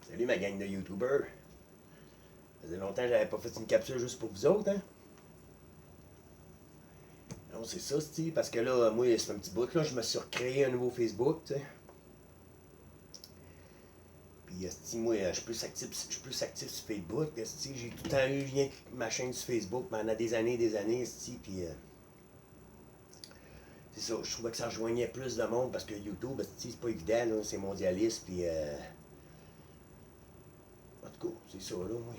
Salut ma gang de YouTubers. Ça faisait longtemps que j'avais pas fait une capsule juste pour vous autres, hein? Non, c'est ça, c'ti, parce que là, moi, c'est un petit bout, là, je me suis recréé un nouveau Facebook, tu sais. Puis, c'ti, moi, je suis plus actif sur Facebook, c'ti. J'ai tout le temps eu rien que ma chaîne sur Facebook pendant des années, c'ti, puis... c'est ça, je trouvais que ça rejoignait plus de monde, parce que YouTube, c'ti, c'est pas évident, là, c'est mondialiste, puis... En tout cas, c'est ça, là, moi.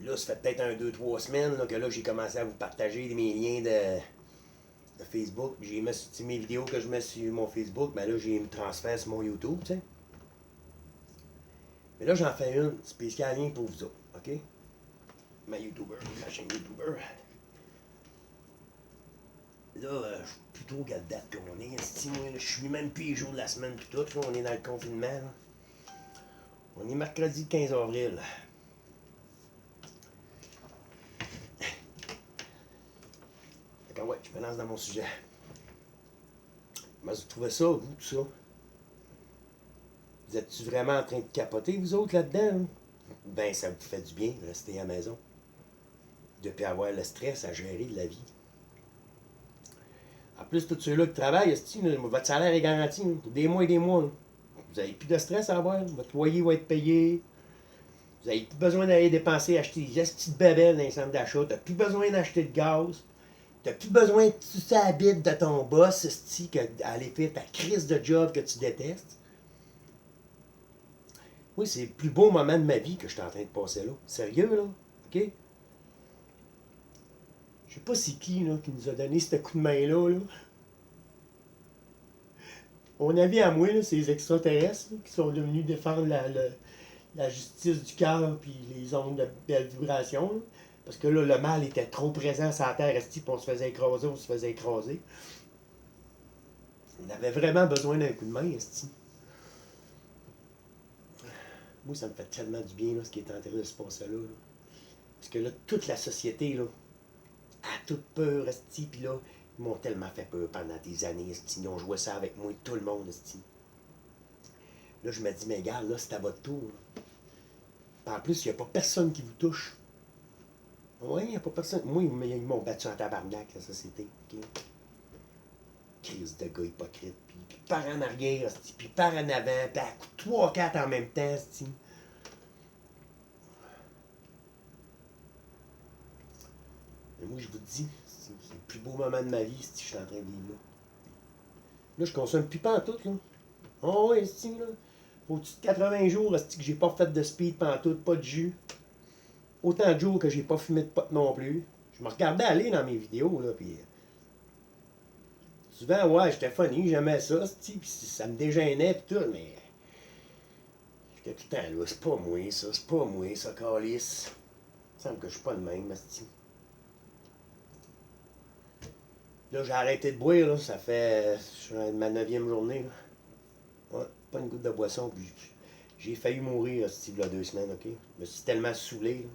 Là, ça fait peut-être 2-3 semaines là, que là, j'ai commencé à vous partager mes liens de Facebook. J'ai mis mes vidéos que je mets sur mon Facebook, mais là, j'ai mis transfert sur mon YouTube, tu sais. Mais là, j'en fais une spéciale lien pour vous autres, OK? Ma YouTuber, ma chaîne YouTuber. Là, je suis plus trop quelle date qu'on est. Moi, je suis même plus les jours de la semaine, puis tout. Là, on est dans le confinement. Là. On est mercredi 15 avril. D'accord, ouais, je me lance dans mon sujet. Comment vous trouvez ça, vous, tout ça? Vous êtes-tu vraiment en train de capoter, vous autres, là-dedans? Hein? Ben, ça vous fait du bien de rester à la maison. De ne plus avoir le stress à gérer de la vie. En plus, tous ceux-là qui travaillent, votre salaire est garanti, hein, des mois et des mois. Hein. Vous n'avez plus de stress à avoir. Votre loyer va être payé. Vous n'avez plus besoin d'aller dépenser, acheter des petites babelles dans les centres d'achat. Tu n'as plus besoin d'acheter de gaz. Tu n'as plus besoin de tout ça habite de ton boss, aller faire ta crise de job que tu détestes. Oui, c'est le plus beau moment de ma vie que je suis en train de passer là. Sérieux, là? OK? Je sais pas c'est qui, là, qui nous a donné ce coup de main-là, là. Mon avis à moi, là, c'est les extraterrestres là, qui sont venus défendre la justice du cœur puis les ondes de belle vibration. Là. Parce que là, le mal était trop présent sur la Terre, puis on se faisait écraser, on se faisait écraser. On avait vraiment besoin d'un coup de main, esti. Moi, ça me fait tellement du bien, là, ce qui est en train de se passer là. Parce que là, toute la société, là, a toute peur, esti, puis là, ils m'ont tellement fait peur pendant des années, esti. Ils ont joué ça avec moi, tout le monde, esti. Là, je me dis, mais regarde, là, c'est à votre tour. Là. En plus, il n'y a pas personne qui vous touche. Oui, il n'y a pas personne. Moi, ils m'ont battu en tabarnak, la société. Okay? Crise de gars hypocrite. Puis par en arrière, puis par en avant, puis à 3-4 en même temps, c'ti. Mais moi, je vous dis, c'est le plus beau moment de ma vie, si je suis en train de vivre là. Là, je consomme plus pas en tout, là. Oh, ouais, c'ti, là. Au-dessus de 80 jours, que j'ai pas fait de speed pantoute, pas de jus. Autant de jours que j'ai pas fumé de pot non plus. Je me regardais aller dans mes vidéos, là, puis... Souvent, ouais, j'étais funny, j'aimais ça, puis ça me dégênait, pis tout, mais... J'étais tout le temps là, c'est pas moi, ça, calice. Il me semble que je suis pas le même, asti. Là, j'ai arrêté de boire, là, ça fait... Je suis à ma 9e journée, là. Ouais, pas une goutte de boisson, puis j'ai failli mourir, asti, il y a 2 semaines, ok? Je me suis tellement saoulé, là.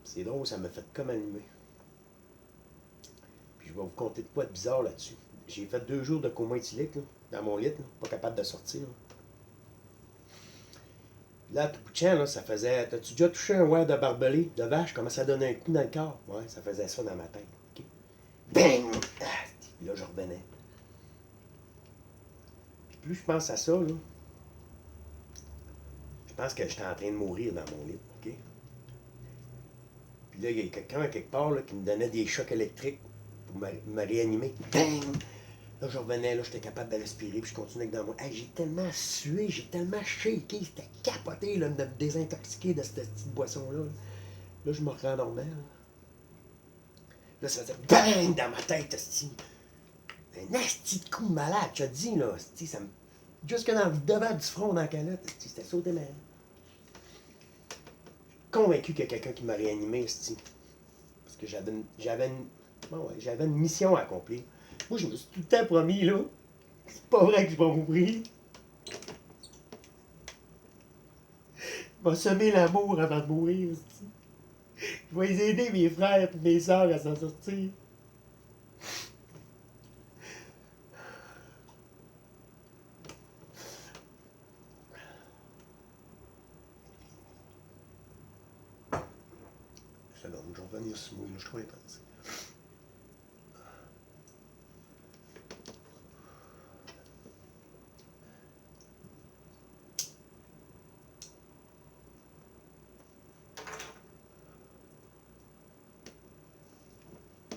C'est drôle, ça m'a fait comme allumer. Puis je vais vous conter de quoi de bizarre là-dessus. J'ai fait 2 jours de coma éthylique, là, dans mon lit, là, pas capable de sortir, là. Là, tout bout de champ, là, ça faisait... T'as-tu déjà touché un verre de barbelé de vache? Comment ça donne un coup dans le corps? Ouais, ça faisait ça dans ma tête. Okay? Bang! Ah, puis là, je revenais. Puis plus je pense à ça, là, je pense que j'étais en train de mourir dans mon lit. OK? Puis là, il y a quelqu'un à quelque part là, qui me donnait des chocs électriques pour me réanimer. Bang! Là, je revenais, là, j'étais capable de respirer, puis je continuais dans moi. Hey, j'ai tellement sué, j'ai tellement shaké, c'était capoté là, de me désintoxiquer de cette petite boisson-là. Là, je me rendormais. Là, ça faisait bang dans ma tête, esti. Un esti de coup de malade, je te dis, là, esti, ça me... Jusque dans le devant du front, dans la calotte, esti, c'était sauté mal. Convaincu qu'il y a quelqu'un qui m'a réanimé, esti. Parce que j'avais une mission à accomplir. Moi, je me suis tout le temps promis, là. C'est pas vrai que je vais mourir. Je vais semer l'amour avant de mourir, esti. Je vais les aider, mes frères et mes sœurs, à s'en sortir. C'est bon, je vais revenir sur moi, là, je suis trop intense.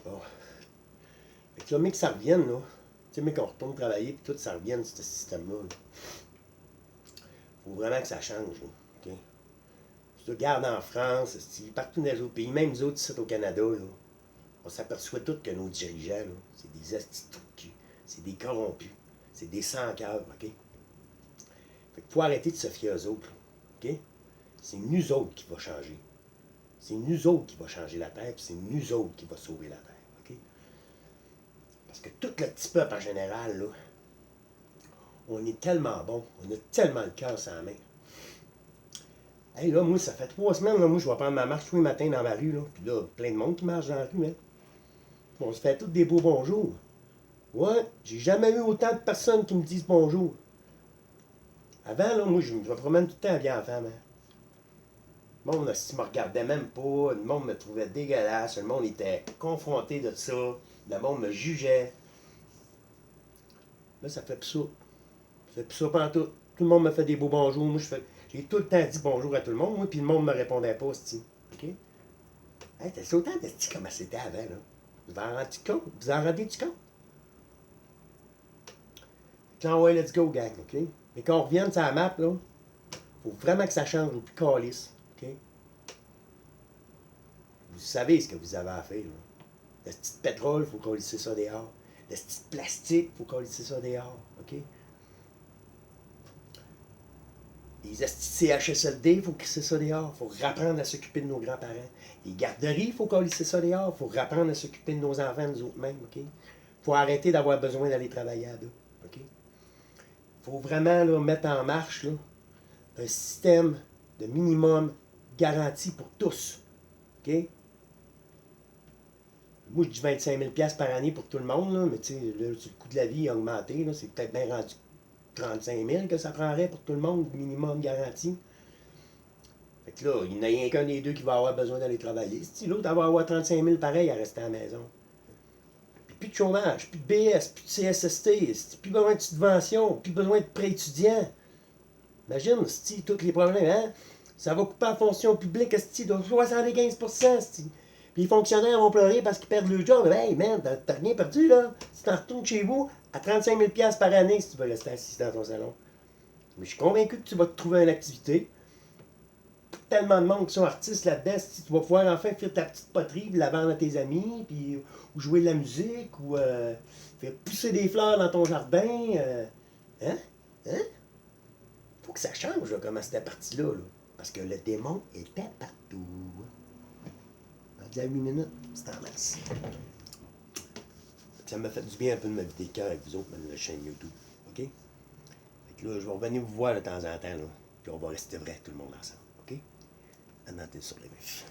Bon. Fait que là, mais que ça revienne, là. Tu sais, mais qu'on retourne travailler, puis tout, ça revienne, ce système-là. Là. Faut vraiment que ça change, là. OK? Si tu regardes en France, partout dans les autres pays, même nous autres ici au Canada, là, on s'aperçoit tous que nos dirigeants, là, c'est des astis de trous de cul. C'est des corrompus. C'est des sans-cœurs, OK? Fait qu'il faut arrêter de se fier aux autres, là. OK? C'est nous autres qui va changer. C'est nous autres qui va changer la Terre, puis c'est nous autres qui va sauver la Terre, OK? Parce que tout le petit peuple en général, là, on est tellement bon, on a tellement le cœur sans la main. Hey, là, moi, ça fait 3 semaines, là, moi, je vais prendre ma marche tous les matins dans ma rue, là. Puis là, plein de monde qui marche dans la rue, hein. On se fait tous des beaux bonjours. Ouais, j'ai jamais eu autant de personnes qui me disent bonjour. Avant, là, moi, je me promène tout le temps bien en femme, hein. Le monde, ne me regardait même pas, le monde me trouvait dégueulasse, le monde était confronté de ça, le monde me jugeait. Là, ça fait plus ça. Ça fait plus ça pendant tout. Tout le monde me fait des beaux bonjours. Moi, j'ai tout le temps dit bonjour à tout le monde, moi, puis le monde ne me répondait pas, c'ti. OK? Hey, t'as autant de c'ti comme c'était avant, là. Vous en rendez-vous compte? Vous en rendez-vous compte? Là, ouais, let's go, gang, OK? Mais qu'on revienne sur la map, là, faut vraiment que ça change au plus calice, OK? Vous savez ce que vous avez à faire, là. Le petit pétrole, il faut qu'on lisse ça dehors. Le petit plastique, il faut qu'on lisse ça dehors, OK? Les CHSLD, il faut crisser ça dehors. Il faut rapprendre à s'occuper de nos grands-parents. Les garderies, il faut qu'on lisse ça dehors. Il faut rapprendre à s'occuper de nos enfants, nous autres mêmes, OK? Il faut arrêter d'avoir besoin d'aller travailler à deux, OK? Il faut vraiment là, mettre en marche là, un système de minimum garanti pour tous, OK? Moi, je dis 25 000 $ par année pour tout le monde, là, mais tu sais, le coût de la vie a augmenté. Là, c'est peut-être bien rendu 35 000 que ça prendrait pour tout le monde, minimum garanti. Fait que là, il n'y a rien qu'un des deux qui va avoir besoin d'aller travailler. Si l'autre va avoir 35 000 pareil à rester à la maison. Puis plus de chômage, plus de BS, plus de CSST, plus besoin de subvention, plus besoin de prêts étudiants. Imagine, si tous les problèmes, hein? Ça va couper la fonction publique, de 75%, sti. Puis les fonctionnaires vont pleurer parce qu'ils perdent le job. Hey, man, t'as rien perdu, là. Si t'en retournes chez vous, à 35 000 $ par année, si tu veux rester assis dans ton salon. Mais je suis convaincu que tu vas te trouver une activité. Tellement de monde qui sont artistes là-dedans, si tu vas pouvoir enfin faire ta petite poterie, puis la vendre à tes amis, puis, ou jouer de la musique, ou faire pousser des fleurs dans ton jardin. Hein? Hein? Faut que ça change, là, comment c'était parti-là. Là. Parce que le démon était partout. On dit à 8 minutes, c'est en masse. Ça m'a fait du bien un peu de me vider le cœur avec vous autres, même la chaîne YouTube. OK? Fait que là, je vais revenir vous voir de temps en temps, là. Puis on va rester vrai, tout le monde ensemble. OK? À noter sur les meufs.